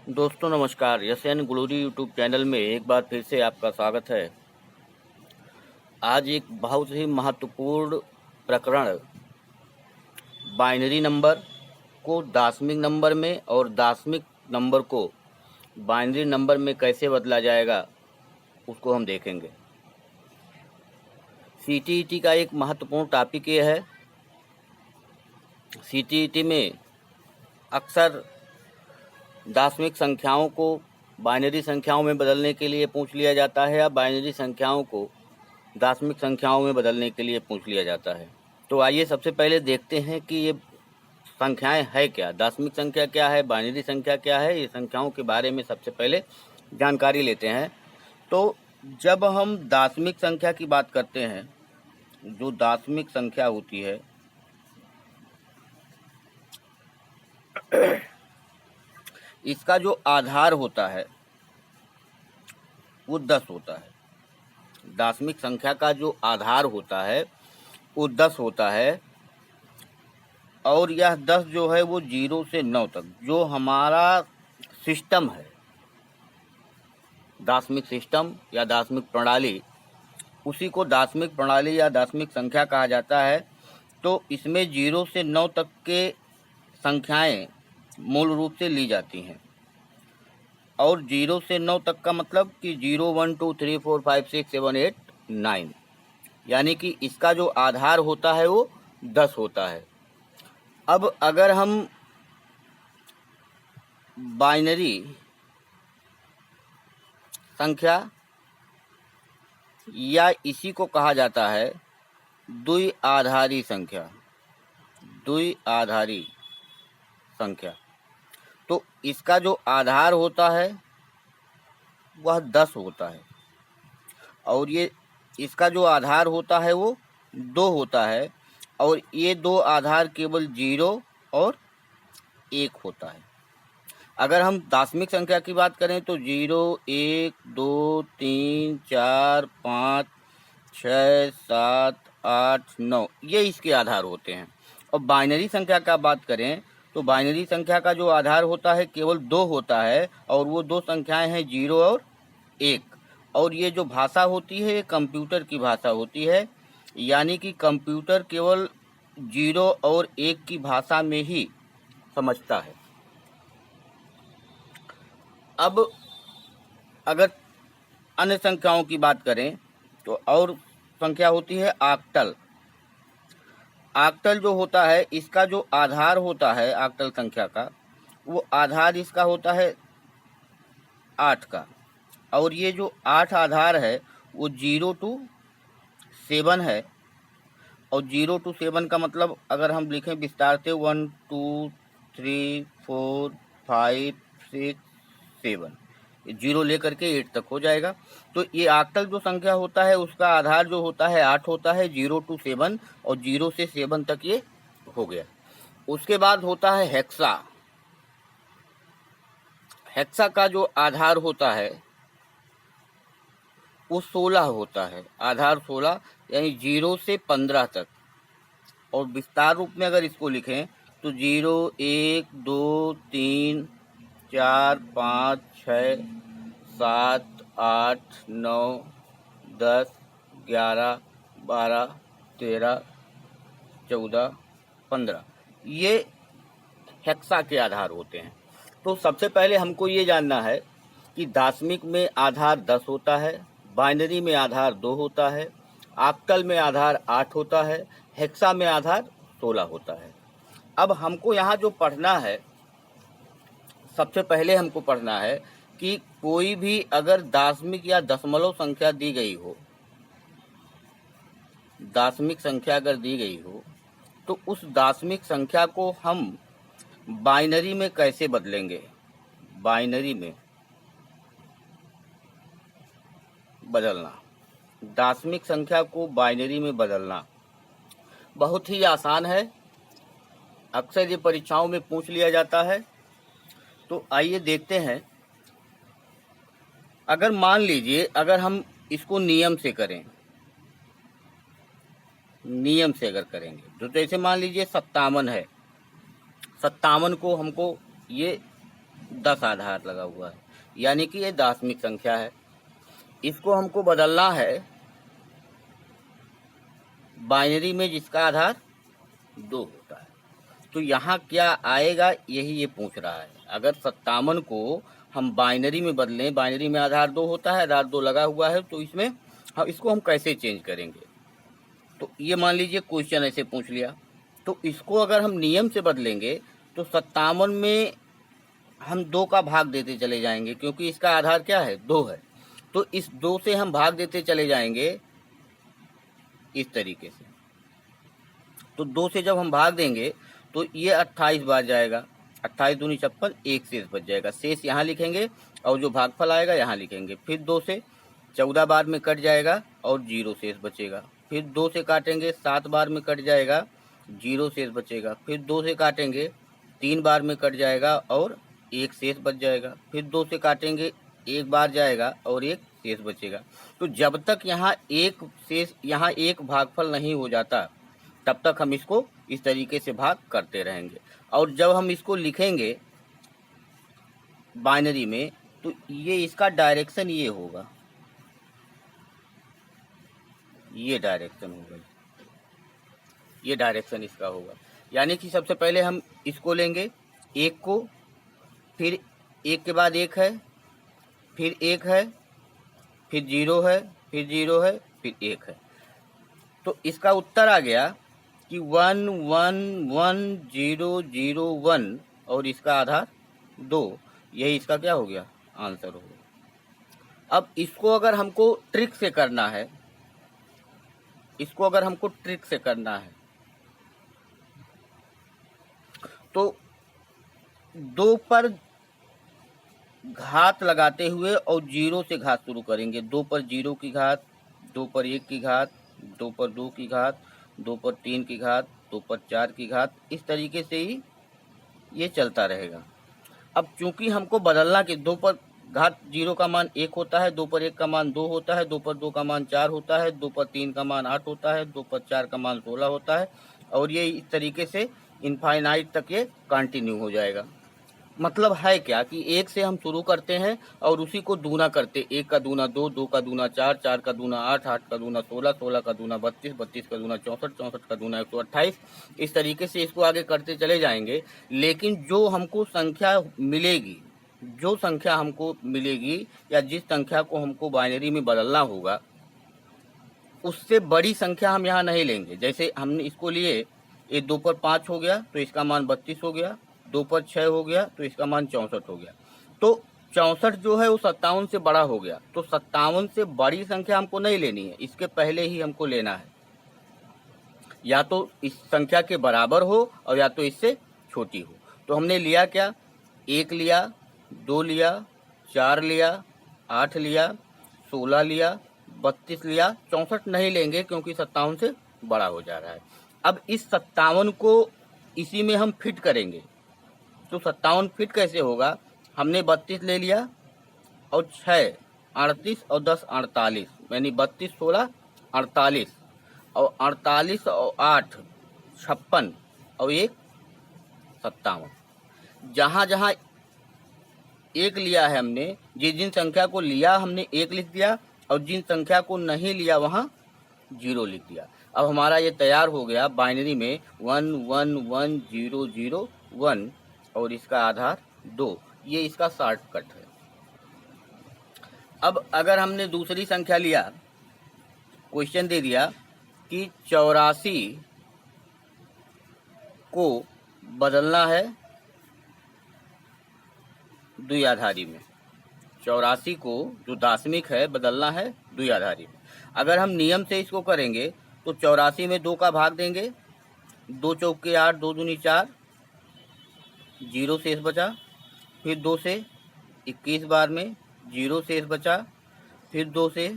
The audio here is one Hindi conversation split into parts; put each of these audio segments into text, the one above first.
दोस्तों नमस्कार। एसएन ग्लोरी यूट्यूब चैनल में एक बार फिर से आपका स्वागत है। आज एक बहुत ही महत्वपूर्ण प्रकरण बाइनरी नंबर को दशमिक नंबर में और दशमिक नंबर को बाइनरी नंबर में कैसे बदला जाएगा उसको हम देखेंगे। सीटीईटी का एक महत्वपूर्ण टॉपिक ये है। सीटीईटी में अक्सर दशमिक संख्याओं को बाइनरी संख्याओं में बदलने के लिए पूछ लिया जाता है या बाइनरी संख्याओं को दशमिक संख्याओं में बदलने के लिए पूछ लिया जाता है। तो आइए सबसे पहले देखते हैं कि ये संख्याएं है क्या, दशमिक संख्या क्या है, बाइनरी संख्या क्या है। ये संख्याओं के बारे में सबसे पहले जानकारी लेते हैं। तो जब हम दशमिक संख्या की बात करते हैं, जो दशमिक संख्या होती है इसका जो आधार होता है वो 10 होता है। दशमिक संख्या का जो आधार होता है वो 10 होता है और यह 10 जो है वो 0 से 9 तक जो हमारा सिस्टम है, दशमिक सिस्टम या दशमिक प्रणाली, उसी को दशमिक प्रणाली या दशमिक संख्या कहा जाता है। तो इसमें 0 से 9 तक के संख्याएं मूल रूप से ली जाती हैं और 0 से 9 तक का मतलब कि 0 1 2 3 4 5 6 7 8 9, यानी कि इसका जो आधार होता है वो 10 होता है। अब अगर हम बाइनरी संख्या या इसी को कहा जाता है द्विआधारी संख्या, द्विआधारी संख्या, तो इसका जो आधार होता है वह 10 होता है और ये इसका जो आधार होता है वो 2 होता है और ये दो आधार केवल 0 और 1 होता है। अगर हम दशमिक संख्या की बात करें तो 0 1 2 3 4 5 6 7 8 9 ये इसके आधार होते हैं। और बाइनरी संख्या का बात करें तो बाइनरी संख्या का जो आधार होता है केवल 2 होता है और वो दो संख्याएं हैं 0 और 1। और ये जो भाषा होती है ये कंप्यूटर की भाषा होती है, यानी कि कंप्यूटर केवल 0 और 1 की भाषा में ही समझता है। अब अगर अन्य संख्याओं की बात करें तो और संख्या होती है आक्टल। आक्टल जो होता है इसका जो आधार होता है आक्टल संख्या का, वो आधार इसका होता है 8 का और ये जो 8 आधार है वो 0 to 7 है। और 0 to 7 का मतलब अगर हम लिखें विस्तार से 1 2 3 4 5 6 7, 0 लेकर के 8 तक हो जाएगा। तो ये आक्टल जो संख्या होता है उसका आधार जो होता है 8 होता है, 0 to 7 और 0 से 7 तक ये हो गया। उसके बाद होता है हेक्सा। हेक्सा का जो आधार होता है वो 16 होता है, आधार 16 यानी 0 से 15 तक। और विस्तार रूप में अगर इसको लिखें तो 0 1 2 3 4 5 6 7 8 9 10 11 12 13 14 15 ये हेक्सा के आधार होते हैं। तो सबसे पहले हमको ये जानना है कि दशमिक में आधार 10 होता है, बाइनरी में आधार 2 होता है, आक्टल में आधार 8 होता है, हेक्सा में आधार 16 होता है। अब हमको यहाँ जो पढ़ना है, सबसे पहले हमको पढ़ना है कि कोई भी अगर दशमिक या दशमलव संख्या दी गई हो, दशमिक संख्या अगर दी गई हो तो उस दशमिक संख्या को हम बाइनरी में कैसे बदलेंगे। बाइनरी में बदलना, दशमिक संख्या को बाइनरी में बदलना बहुत ही आसान है। अक्सर ये परीक्षाओं में पूछ लिया जाता है। तो आइए देखते हैं। अगर मान लीजिए अगर हम इसको नियम से करें, नियम से अगर करेंगे तो जैसे मान लीजिए 57 है, 57 को हमको ये 10 आधार लगा हुआ है, यानी कि ये दाशमिक संख्या है। इसको हमको बदलना है बाइनरी में जिसका आधार 2 होता है। तो यहाँ क्या आएगा यही ये पूछ रहा है। अगर 57 को हम बाइनरी में बदलें, बाइनरी में आधार 2 होता है, आधार 2 लगा हुआ है, तो इसमें इसको हम कैसे चेंज करेंगे। तो ये मान लीजिए क्वेश्चन ऐसे पूछ लिया, तो इसको अगर हम नियम से बदलेंगे तो 57 में हम 2 का भाग देते चले जाएंगे, क्योंकि इसका आधार क्या है 2 है। तो इस 2 से हम भाग देते चले जाएंगे इस तरीके से। तो 2 से जब हम भाग देंगे तो ये 28 बार जाएगा, 28 दूनी 56, एक शेष बच जाएगा। शेष यहाँ लिखेंगे और जो भागफल आएगा यहाँ लिखेंगे। फिर 2 से 14 बार में कट जाएगा और 0 शेष बचेगा। फिर 2 से काटेंगे 7 बार में कट जाएगा, 0 शेष बचेगा। फिर 2 से काटेंगे 3 बार में कट जाएगा और 1 शेष बच जाएगा। फिर 2 से काटेंगे 1 बार जाएगा और 1 शेष बचेगा। तो जब तक यहाँ एक भागफल नहीं हो जाता तब तक हम इसको इस तरीके से भाग करते रहेंगे। और जब हम इसको लिखेंगे बाइनरी में तो ये इसका डायरेक्शन ये होगा, ये डायरेक्शन होगा, ये डायरेक्शन इसका होगा। यानी कि सबसे पहले हम इसको लेंगे 1 को, फिर 1 के बाद 1 है, फिर 1 है, फिर 0 है, फिर 0 है, फिर 1 है। तो इसका उत्तर आ गया कि 1 1 1 0 0 1 और इसका आधार 2। यही इसका क्या हो गया आंसर हो गया। अब इसको अगर हमको ट्रिक से करना है, इसको अगर हमको ट्रिक से करना है तो 2 पर घात लगाते हुए और 0 से घात शुरू करेंगे। 2 पर 0 की घात, 2 पर 1 की घात, 2 पर 2 की घात, 2 पर 3 की घात, 2 पर 4 की घात, इस तरीके से ही ये चलता रहेगा। अब चूंकि हमको बदलना कि 2 पर घात 0 का मान 1 होता है, 2 पर 1 का मान 2 होता है, 2 पर 2 का मान 4 होता है, 2 पर 3 का मान 8 होता है, 2 पर 4 का मान 16 होता है, और ये इस तरीके से इनफाइनाइट तक ये कंटिन्यू हो जाएगा। मतलब है क्या कि 1 से हम शुरू करते हैं और उसी को दूना करते, 1 का दूना 2, 2 का दूना 4, 4 का दूना 8, 8 का दूना 16, 16 का दूना 32, 32 का दूना 64, 64 का दूना 128, इस तरीके से इसको आगे करते चले जाएंगे। लेकिन जो हमको संख्या मिलेगी, जो संख्या हमको मिलेगी या जिस संख्या को हमको बाइनरी में बदलना होगा, उससे बड़ी संख्या हम यहाँ नहीं लेंगे। जैसे हमने इसको लिए, ये 2 पर 5 हो गया तो इसका मान 32 हो गया, 2 पर 6 हो गया तो इसका मान 64 हो गया। तो 64 जो है वो 57 से बड़ा हो गया, तो 57 से बड़ी संख्या हमको नहीं लेनी है, इसके पहले ही हमको लेना है। या तो इस संख्या के बराबर हो और या तो इससे छोटी हो। तो हमने लिया क्या, 1 लिया, 2 लिया, 4 लिया, 8 लिया, 16 लिया, 32 लिया, 64 नहीं लेंगे क्योंकि 57 से बड़ा हो जा रहा है। अब इस 57 को इसी में हम फिट करेंगे। तो 57 फिट कैसे होगा, हमने 32 ले लिया और 6 38 और 10 48, यानी 32 16 48, और 48 और 8 56 और 1 57। जहाँ जहाँ 1 लिया है हमने, जिन संख्या को लिया हमने 1 लिख दिया, और जिन संख्या को नहीं लिया वहाँ 0 लिख दिया। अब हमारा ये तैयार हो गया बाइनरी में 1 1 1 0 0 1 और इसका आधार 2। ये इसका शॉर्टकट है। अब अगर हमने दूसरी संख्या लिया, क्वेश्चन दे दिया कि 84 को बदलना है द्विआधारी में, 84 को जो दाशमिक है बदलना है द्विआधारी में। अगर हम नियम से इसको करेंगे तो 84 में 2 का भाग देंगे, 2 चौके 8, 2 दूनी 4, 0 शेष बचा। फिर 2 से 21 बार में 0 शेष बचा। फिर 2 से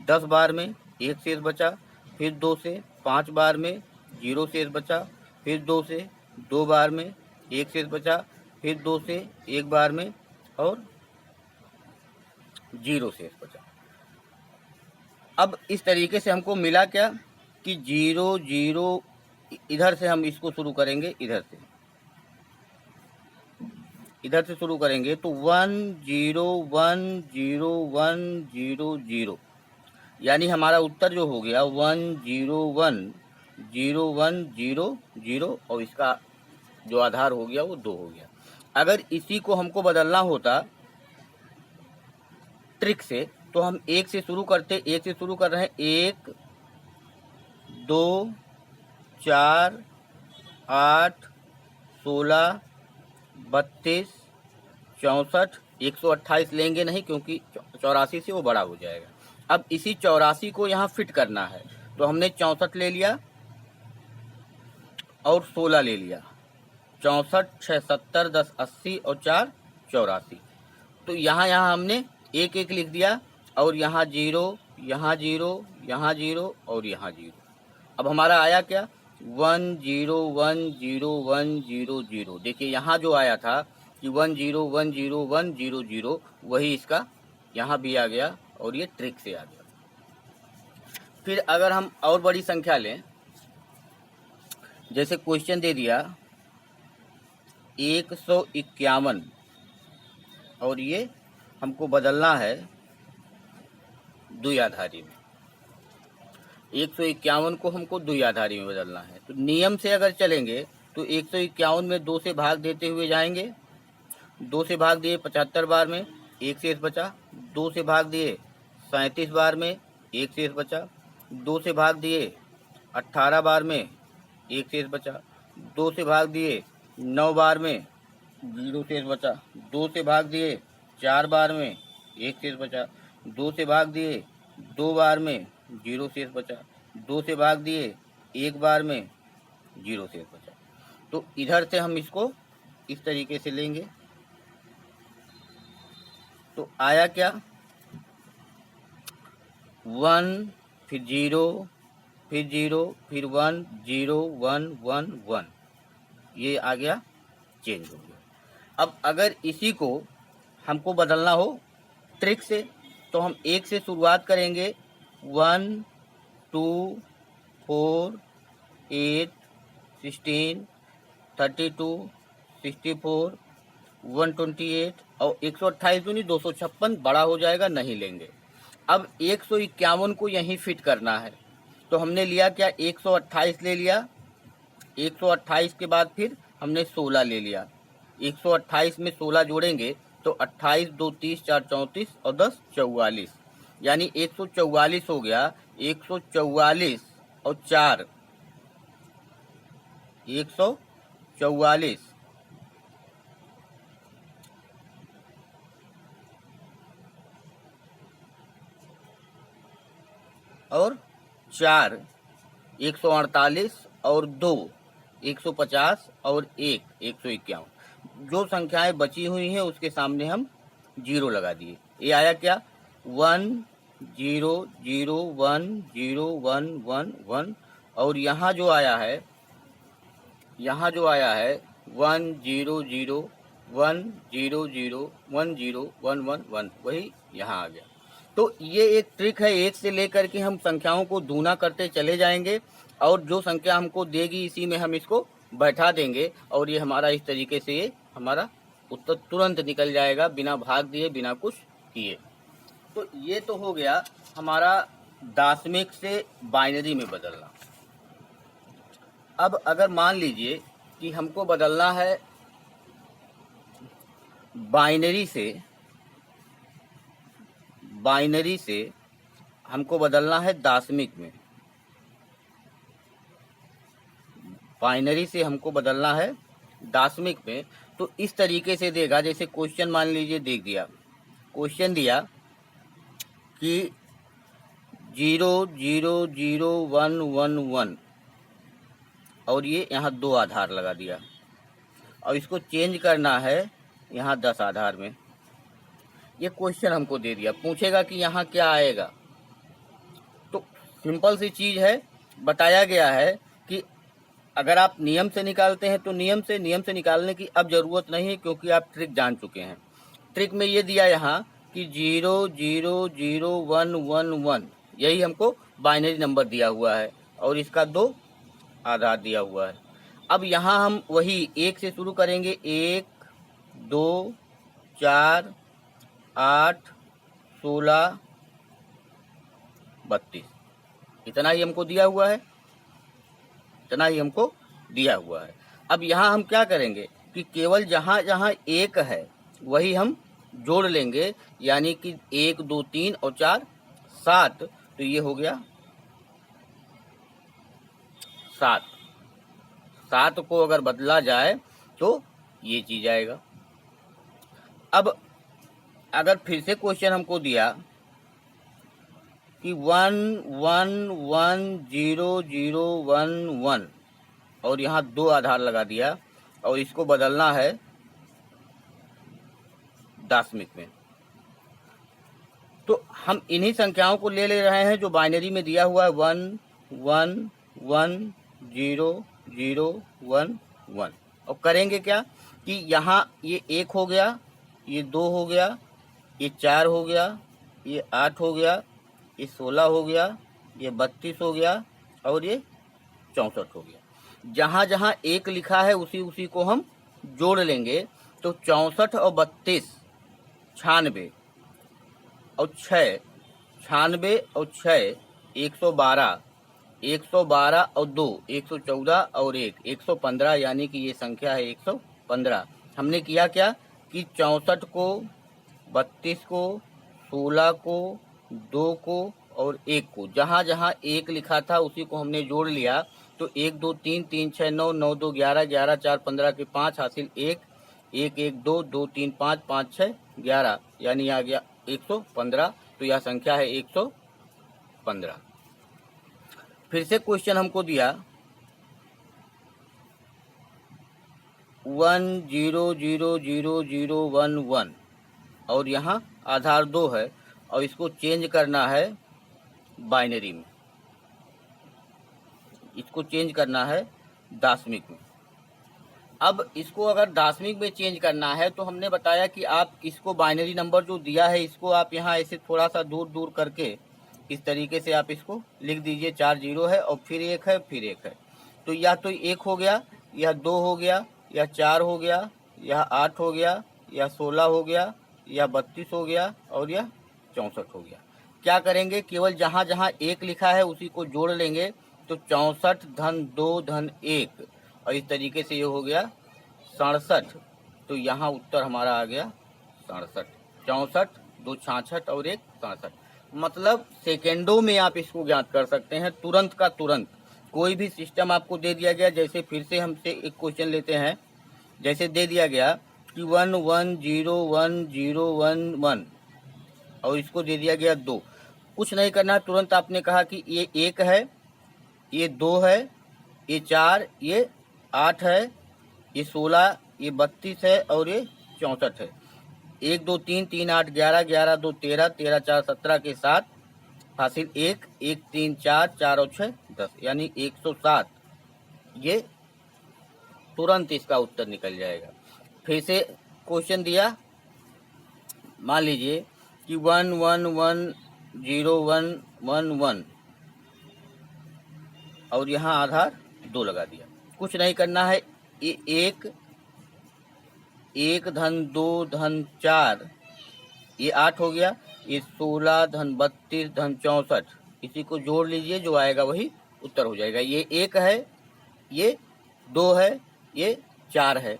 10 बार में 1 शेष बचा। फिर 2 से 5 बार में 0 शेष बचा। फिर 2 से 2 बार में 1 शेष बचा। फिर 2 से 1 बार में और 0 शेष बचा। अब इस तरीके से हमको मिला क्या कि 0 0, इधर से हम इसको शुरू करेंगे, इधर से इधर से शुरू करेंगे तो 1 0 1 0 1 0 0, यानी हमारा उत्तर जो हो गया 1 0 1 0 1 0 0, और इसका जो आधार हो गया वो 2 हो गया। अगर इसी को हमको बदलना होता ट्रिक से तो हम 1 से शुरू करते। 1 से शुरू कर रहे हैं, 1 2 4 8 16 32 64, 128 लेंगे नहीं क्योंकि 84 से वो बड़ा हो जाएगा। अब इसी 84 को यहाँ फिट करना है तो हमने 64 ले लिया और 16 ले लिया। 64 6 70 10 80 और 4 84। तो यहाँ हमने एक एक लिख दिया और यहाँ 0 यहाँ 0 यहाँ 0 और यहाँ 0। अब हमारा आया क्या 1 0 1 0 1 0 0। देखिए यहाँ जो आया था कि 1 0 1 0 1 0 0, वही इसका यहाँ भी आ गया और ये ट्रिक से आ गया। फिर अगर हम और बड़ी संख्या लें, जैसे क्वेश्चन दे दिया 151 और ये हमको बदलना है द्विआधारी में। 151 को हमको द्विआधारी में बदलना है तो नियम से अगर चलेंगे तो 151 में 2 से भाग देते हुए जाएंगे। 2 से भाग दिए 75 बार में, 1 शेष बचा। 2 से भाग दिए 37 बार में, 1 शेष बचा। 2 से भाग दिए 18 बार में, 1 शेष बचा। 2 से भाग दिए 9 बार में, 0 शेष बचा। 2 से भाग दिए 4 बार में, 1 शेष बचा। 2 से भाग दिए 2 बार में, 0 शेष बचा। 2 से भाग दिए 1 बार में, 0 शेष बचा। तो इधर से हम इसको इस तरीके से लेंगे तो आया क्या 1 फिर 0 फिर 0 फिर 1 0 1 1 1, ये आ गया चेंज हो गया। अब अगर इसी को हमको बदलना हो ट्रिक से तो हम 1 से शुरुआत करेंगे। 1 2 4 8 16 32 64 128 और 128 तो नहीं 256 बड़ा हो जाएगा, नहीं लेंगे। अब 151 को यहीं फिट करना है तो हमने लिया क्या 128 ले लिया। 128 के बाद फिर हमने 16 ले लिया। 128 में 16 जोड़ेंगे तो 28 2 30 4 34 और 10 44, यानी 144 हो गया। 144 और 4 144 और 4 148 और 2 150 और 1 151। जो संख्याएं बची हुई हैं उसके सामने हम 0 लगा दिए। ये आया क्या 1 0 0 1 0 1 1 1, और यहाँ जो आया है 1 0 0 1 0 0 1 0 1 1 1, वही यहाँ आ गया। तो ये एक ट्रिक है, 1 से लेकर के हम संख्याओं को दूना करते चले जाएंगे और जो संख्या हमको देगी इसी में हम इसको बैठा देंगे और ये हमारा इस तरीके से ये हमारा उत्तर तुरंत निकल जाएगा बिना भाग दिए बिना कुछ किए। तो ये तो हो गया हमारा दशमिक से बाइनरी में बदलना। अब अगर मान लीजिए कि हमको बदलना है बाइनरी से हमको बदलना है दशमिक में। बाइनरी से हमको बदलना है दशमिक में तो इस तरीके से देगा। जैसे क्वेश्चन मान लीजिए देख दिया, क्वेश्चन दिया कि 0 0 0 1 1 1 और ये यहाँ 2 आधार लगा दिया और इसको चेंज करना है यहाँ 10 आधार में। ये क्वेश्चन हमको दे दिया, पूछेगा कि यहाँ क्या आएगा। तो सिंपल सी चीज़ है, बताया गया है कि अगर आप नियम से निकालते हैं तो नियम से निकालने की अब ज़रूरत नहीं है क्योंकि आप ट्रिक जान चुके हैं। ट्रिक में ये दिया यहाँ कि 0 0 0 1 1 1, यही हमको बाइनरी नंबर दिया हुआ है और इसका 2 आधार दिया हुआ है। अब यहाँ हम वही 1 से शुरू करेंगे, 1 2, 4, 8, 16, 32, इतना ही हमको दिया हुआ है, इतना ही हमको दिया हुआ है। अब यहाँ हम क्या करेंगे कि केवल जहाँ जहाँ 1 है वही हम जोड़ लेंगे, यानी कि 1, 2, 3 और 4, 7, तो ये हो गया 7। 7 को अगर बदला जाए तो ये चीज आएगा। अब अगर फिर से क्वेश्चन हमको दिया कि 1, 1, 1, 0, 0, 1, 1 और यहाँ 2 आधार लगा दिया और इसको बदलना है दशमिक में, तो हम इन्हीं संख्याओं को ले रहे हैं जो बाइनरी में दिया हुआ है 1, 1, 1, 0, 0, 1, 1। और करेंगे क्या कि यहाँ ये 1 हो गया, ये 2 हो गया, ये 4 हो गया, ये 8 हो गया, ये 16 हो गया, ये 32 हो गया और ये 64 हो गया। जहाँ जहाँ 1 लिखा है उसी को हम जोड़ लेंगे, तो 64 और 32 96 और 6, 96 और 6 112, 112 और 2 114 और 1 115, यानी कि ये संख्या है 115। हमने किया क्या कि 64 को, 32 को, 16 को, 2 को और 1 को, जहाँ जहाँ 1 लिखा था उसी को हमने जोड़ लिया। तो 1, 2, 3, 3, 6, 9, 9, 2, 11, 11, 4, 15 के 5 हासिल 1, 1, 1, 2, 2, 3, 5, 5, 6, 11, यानी आ गया 115। तो यह संख्या है 115। फिर से क्वेश्चन हमको दिया 1, 0, 0, 0, 0, 1, 1 और यहाँ आधार 2 है और इसको चेंज करना है बाइनरी में, इसको चेंज करना है दशमिक में। अब इसको अगर दशमिक में चेंज करना है तो हमने बताया कि आप इसको बाइनरी नंबर जो दिया है इसको आप यहाँ ऐसे थोड़ा सा दूर दूर करके इस तरीके से आप इसको लिख दीजिए। 4 0 है और फिर 1 है, फिर 1 है, तो यह तो 1 हो गया, यह 2 हो गया, यह 4 हो गया, यह 8 हो गया, यह 16 हो गया, यह 32 हो गया और यह 64 हो गया। क्या करेंगे, केवल जहाँ जहाँ 1 लिखा है उसी को जोड़ लेंगे, तो 64 धन 2 धन 1 और इस तरीके से ये हो गया 67। तो यहाँ उत्तर हमारा आ गया 67। 64, 2 66 और 1 67। मतलब सेकेंडों में आप इसको ज्ञात कर सकते हैं, तुरंत का तुरंत। कोई भी सिस्टम आपको दे दिया गया, जैसे फिर से हमसे एक क्वेश्चन लेते हैं, जैसे दे दिया गया कि 1, 1, 0, 1, 0, 1, 1 और इसको दे दिया गया 2। कुछ नहीं करना, तुरंत आपने कहा कि ये 1 है, ये 2 है, ये 4, ये 8 है, ये 16, ये 32 है और ये 64 है। 1, 2, 3, 3, 8, 11, 11, 2, 13, 13, 4, 17 के 7 हासिल 1, 1, 3, 4, 4 और 6 10, यानी 107। ये तुरंत इसका उत्तर निकल जाएगा। फिर से क्वेश्चन दिया, मान लीजिए कि 1, 1, 1, 0, 1, 1, 1 और यहाँ आधार 2 लगा दिया। कुछ नहीं करना है, ये 1 धन 2 धन 4, ये 8 हो गया, ये 16 धन 32 धन 64, इसी को जोड़ लीजिए, जो आएगा वही उत्तर हो जाएगा। ये 1 है, ये 2 है, ये 4 है,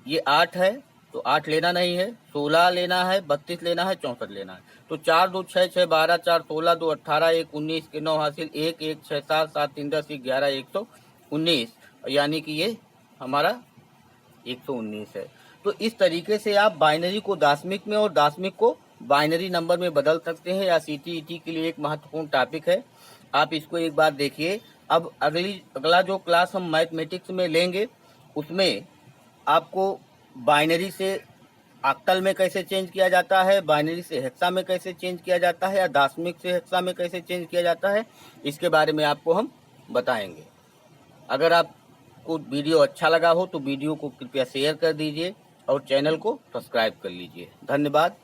ये 8 है, तो 8 लेना नहीं है, 16 लेना है, 32 लेना है, 64 लेना है। तो 4, 2, 6, 6, 12, 4, 16, 2, 18, 1, 19 के 9 हासिल 1, 1, 6, 7, 7, 3, 10, 11, 119, यानी कि ये हमारा 119 है। तो इस तरीके से आप बाइनरी को दशमिक में और दशमिक को बाइनरी नंबर में बदल सकते हैं। या सीटीईटी के लिए एक महत्वपूर्ण टॉपिक है, आप इसको एक बार देखिए। अब अगला जो क्लास हम मैथमेटिक्स में लेंगे उसमें आपको बाइनरी से ऑक्टल में कैसे चेंज किया जाता है, बाइनरी से हेक्सा में कैसे चेंज किया जाता है, या दशमिक से हेक्सा में कैसे चेंज किया जाता है, इसके बारे में आपको हम बताएंगे। अगर आपको वीडियो अच्छा लगा हो तो वीडियो को कृपया शेयर कर दीजिए और चैनल को सब्सक्राइब कर लीजिए। धन्यवाद।